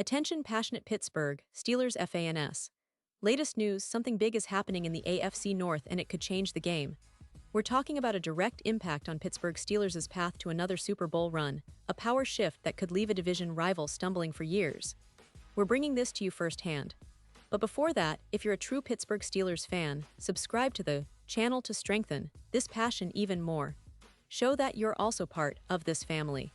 Attention passionate Pittsburgh Steelers fans. Latest news, something big is happening in the AFC North and it could change the game. We're talking about a direct impact on Pittsburgh Steelers' path to another Super Bowl run, a power shift that could leave a division rival stumbling for years. We're bringing this to you firsthand. But before that, if you're a true Pittsburgh Steelers fan, subscribe to the channel to strengthen this passion even more. Show that you're also part of this family.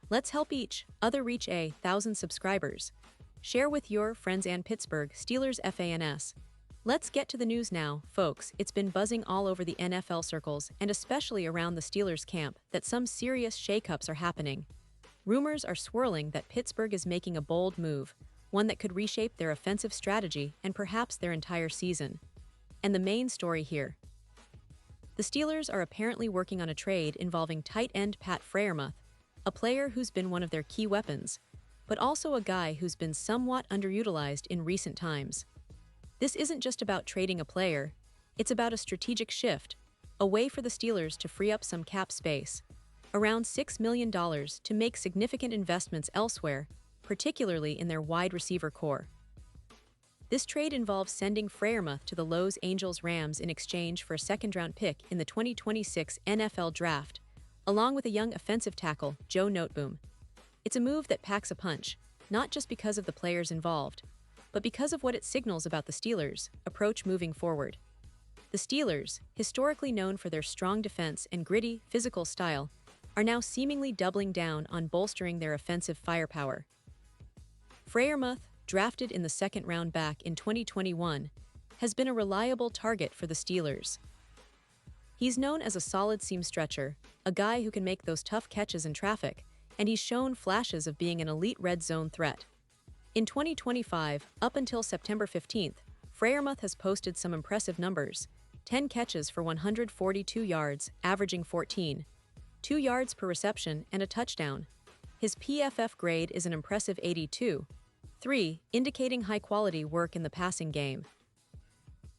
Let's help each other reach 1,000 subscribers. Share with your friends and Pittsburgh Steelers fans. Let's get to the news now, folks. It's been buzzing all over the NFL circles and especially around the Steelers camp that some serious shakeups are happening. Rumors are swirling that Pittsburgh is making a bold move, one that could reshape their offensive strategy and perhaps their entire season. And the main story here. The Steelers are apparently working on a trade involving tight end Pat Freiermuth, a player who's been one of their key weapons, but also a guy who's been somewhat underutilized in recent times. This isn't just about trading a player, it's about a strategic shift, a way for the Steelers to free up some cap space, around $6 million to make significant investments elsewhere, particularly in their wide receiver core. This trade involves sending Freiermuth to the Los Angeles Rams in exchange for a second-round pick in the 2026 NFL Draft, along with a young offensive tackle, Joe Noteboom. It's a move that packs a punch, not just because of the players involved, but because of what it signals about the Steelers' approach moving forward. The Steelers, historically known for their strong defense and gritty, physical style, are now seemingly doubling down on bolstering their offensive firepower. Freiermuth, drafted in the second round back in 2021, has been a reliable target for the Steelers. He's known as a solid seam stretcher, a guy who can make those tough catches in traffic, and he's shown flashes of being an elite red zone threat. In 2025, up until September 15th, Freiermuth has posted some impressive numbers: 10 catches for 142 yards, averaging 14.2 yards per reception, and a touchdown. His PFF grade is an impressive 82.3, indicating high-quality work in the passing game.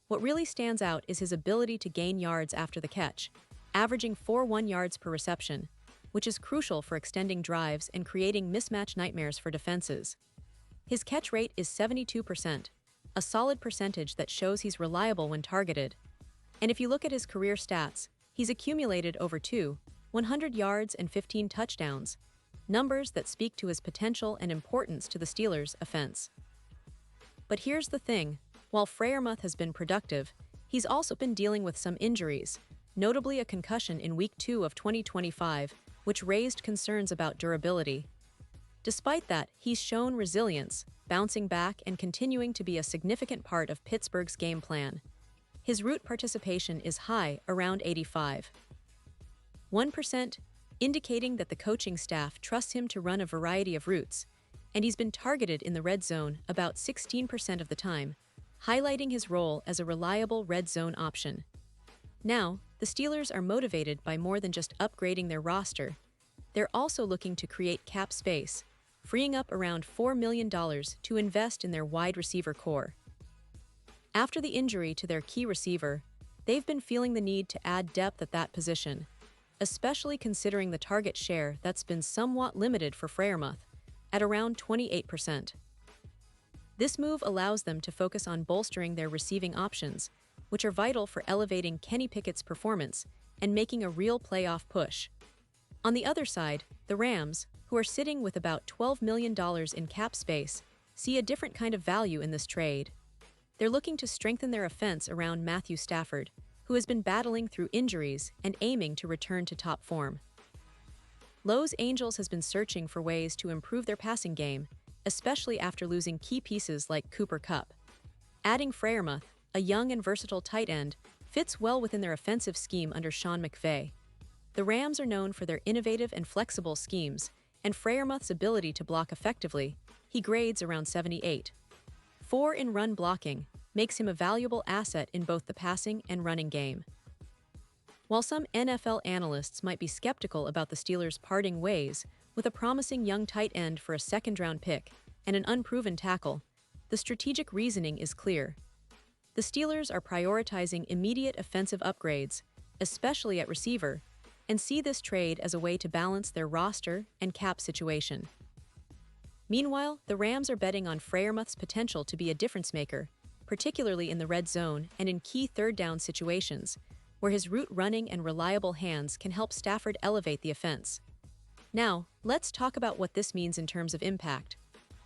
What really stands out is his ability to gain yards after the catch, averaging 4.1 yards per reception, which is crucial for extending drives and creating mismatch nightmares for defenses. His catch rate is 72%, a solid percentage that shows he's reliable when targeted. And if you look at his career stats, he's accumulated over 100 yards and 15 touchdowns, numbers that speak to his potential and importance to the Steelers' offense. But here's the thing. While Freiermuth has been productive, he's also been dealing with some injuries, notably a concussion in Week 2 of 2025, which raised concerns about durability. Despite that, he's shown resilience, bouncing back and continuing to be a significant part of Pittsburgh's game plan. His route participation is high, around 85.1%, indicating that the coaching staff trusts him to run a variety of routes, and he's been targeted in the red zone about 16% of the time, highlighting his role as a reliable red zone option. Now, the Steelers are motivated by more than just upgrading their roster. They're also looking to create cap space, freeing up around $4 million to invest in their wide receiver core. After the injury to their key receiver, they've been feeling the need to add depth at that position, especially considering the target share that's been somewhat limited for Freiermuth, at around 28%. This move allows them to focus on bolstering their receiving options, which are vital for elevating Kenny Pickett's performance and making a real playoff push. On the other side, the Rams, who are sitting with about $12 million in cap space, see a different kind of value in this trade. They're looking to strengthen their offense around Matthew Stafford, who has been battling through injuries and aiming to return to top form. Los Angeles has been searching for ways to improve their passing game, especially after losing key pieces like Cooper Kupp. Adding Freiermuth, a young and versatile tight end, fits well within their offensive scheme under Sean McVay. The Rams are known for their innovative and flexible schemes, and Freiermuth's ability to block effectively, he grades around 78.4 in run blocking, makes him a valuable asset in both the passing and running game. While some NFL analysts might be skeptical about the Steelers parting ways with a promising young tight end for a second-round pick and an unproven tackle, the strategic reasoning is clear. The Steelers are prioritizing immediate offensive upgrades, especially at receiver, and see this trade as a way to balance their roster and cap situation. Meanwhile, the Rams are betting on Freiermuth's potential to be a difference-maker, particularly in the red zone and in key third-down situations, where his route running and reliable hands can help Stafford elevate the offense. Now, let's talk about what this means in terms of impact.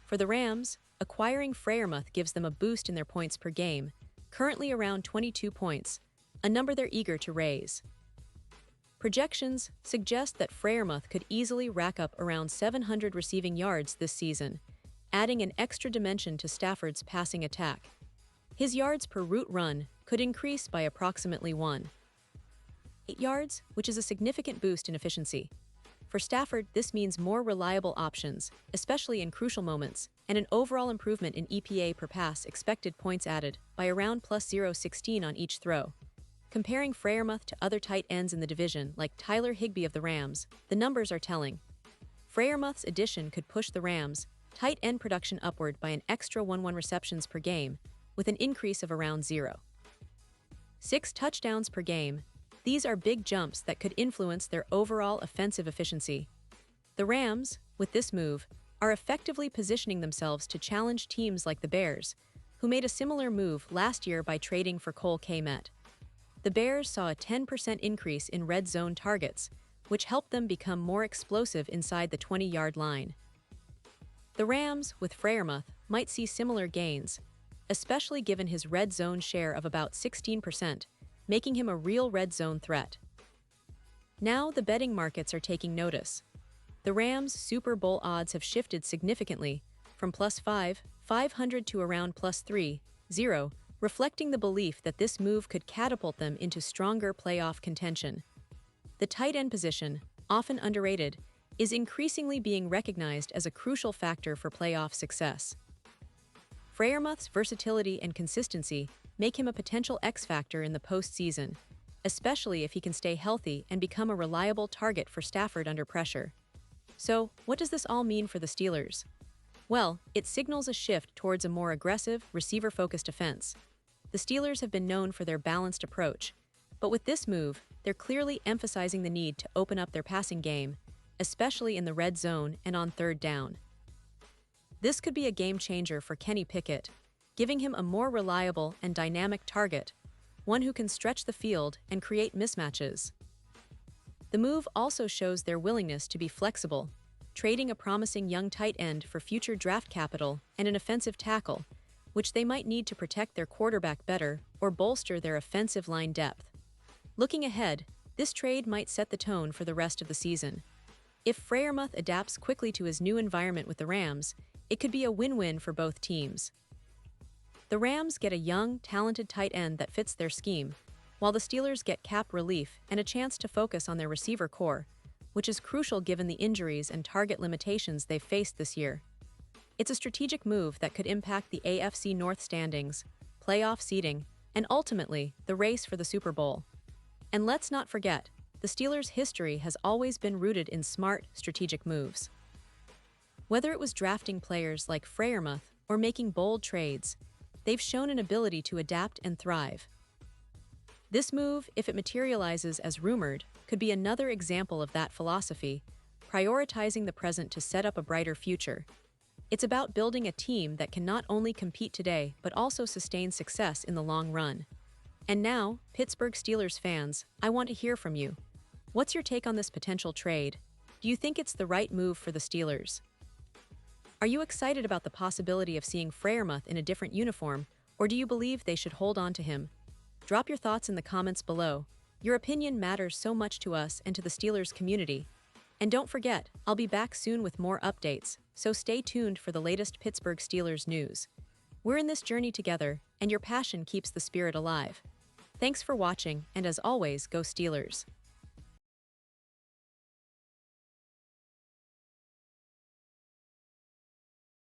For the Rams, acquiring Freiermuth gives them a boost in their points per game, currently around 22 points, a number they're eager to raise. Projections suggest that Freiermuth could easily rack up around 700 receiving yards this season, adding an extra dimension to Stafford's passing attack. His yards per route run could increase by approximately 1.8 yards, which is a significant boost in efficiency. For Stafford, this means more reliable options, especially in crucial moments, and an overall improvement in EPA per pass expected points added by around plus 0.16 on each throw. Comparing Freiermuth to other tight ends in the division, like Tyler Higbee of the Rams, the numbers are telling. Freiermuth's addition could push the Rams' tight end production upward by an extra 1.1 receptions per game, with an increase of around 0.6 touchdowns per game. These are big jumps that could influence their overall offensive efficiency. The Rams, with this move, are effectively positioning themselves to challenge teams like the Bears, who made a similar move last year by trading for Cole Kmet. The Bears saw a 10% increase in red zone targets, which helped them become more explosive inside the 20-yard line. The Rams, with Freiermuth, might see similar gains, especially given his red zone share of about 16%, making him a real red zone threat. Now the betting markets are taking notice. The Rams' Super Bowl odds have shifted significantly, from plus 500 to around plus 3.0, reflecting the belief that this move could catapult them into stronger playoff contention. The tight end position, often underrated, is increasingly being recognized as a crucial factor for playoff success. Freiermuth's versatility and consistency make him a potential X-factor in the postseason, especially if he can stay healthy and become a reliable target for Stafford under pressure. So, what does this all mean for the Steelers? Well, it signals a shift towards a more aggressive, receiver-focused offense. The Steelers have been known for their balanced approach, but with this move, they're clearly emphasizing the need to open up their passing game, especially in the red zone and on third down. This could be a game-changer for Kenny Pickett, giving him a more reliable and dynamic target, one who can stretch the field and create mismatches. The move also shows their willingness to be flexible, trading a promising young tight end for future draft capital and an offensive tackle, which they might need to protect their quarterback better or bolster their offensive line depth. Looking ahead, this trade might set the tone for the rest of the season. If Freiermuth adapts quickly to his new environment with the Rams, it could be a win-win for both teams. The Rams get a young, talented tight end that fits their scheme, while the Steelers get cap relief and a chance to focus on their receiver core, which is crucial given the injuries and target limitations they've faced this year. It's a strategic move that could impact the AFC North standings, playoff seeding, and ultimately, the race for the Super Bowl. And let's not forget, the Steelers' history has always been rooted in smart, strategic moves. Whether it was drafting players like Freiermuth or making bold trades, they've shown an ability to adapt and thrive. This move, if it materializes as rumored, could be another example of that philosophy, prioritizing the present to set up a brighter future. It's about building a team that can not only compete today but also sustain success in the long run. And now, Pittsburgh Steelers fans, I want to hear from you. What's your take on this potential trade? Do you think it's the right move for the Steelers? Are you excited about the possibility of seeing Freiermuth in a different uniform, or do you believe they should hold on to him? Drop your thoughts in the comments below. Your opinion matters so much to us and to the Steelers community. And don't forget, I'll be back soon with more updates, so stay tuned for the latest Pittsburgh Steelers news. We're in this journey together, and your passion keeps the spirit alive. Thanks for watching, and as always, go Steelers.